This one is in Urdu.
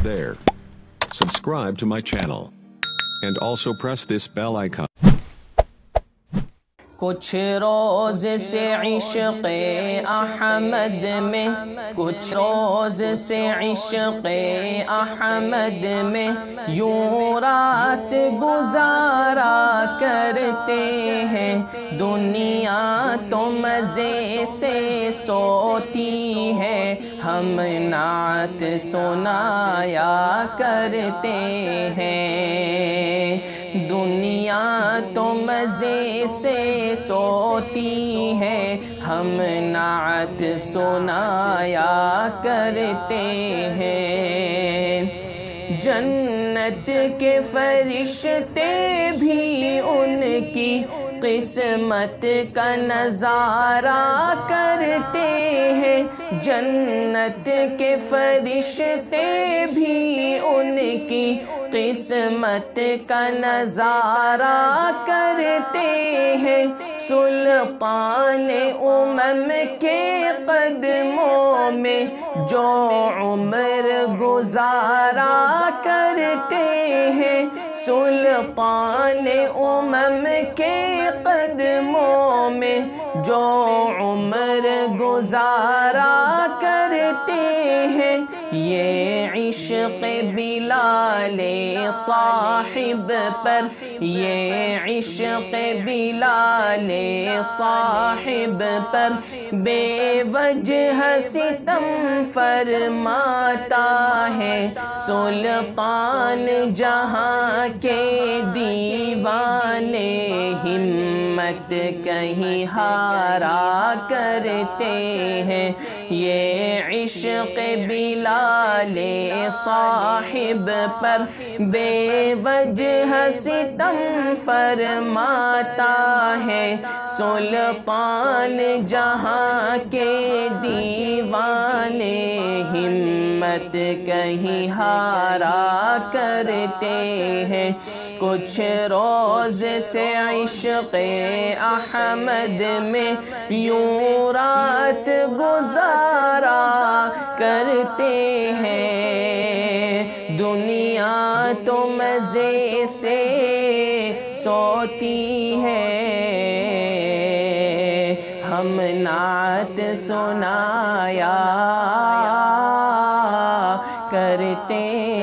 there. Subscribe to my channel. And also press this bell icon. کچھ روز سے عشق احمد میں، کچھ روز سے عشق احمد میں یوں رات گزارا کرتے ہیں۔ دنیا تو مزے سے سوتی ہے، ہم نعت سنایا کرتے ہیں۔ دنیا تو مزے سے سوتی ہے، ہم نعت سنایا کرتے ہیں۔ جنت کے فرشتے بھی ان کی قسمت کا نظارہ کرتے ہیں۔ جنت کے فرشتے بھی ان کی قسمت کا نظارہ کرتے ہیں۔ سلطان امم کے قدموں میں جو عمر گزارا کرتے ہیں، سلطان امم کے قدموں میں جو عمر گزارا کرتے ہیں۔ یہ عشق بلال صاحب پر، یہ عشق بلال صاحب پر بے وجہ ستم فرماتا ہے۔ سلطان جہاں کے دیوانے ہمت کہیں ہارا کرتے ہیں۔ یہ عشق بلال صاحب پر بے وجہ ستم فرماتا ہے۔ سلطان جہاں کے دیوانے ہمت کہیں ہارا کرتے ہیں۔ کچھ روز سے عشق احمد میں یوں رات گزارا کرتے ہیں۔ دنیا تو مزے سے سوتی ہے، ہم نعت سنایا کرتے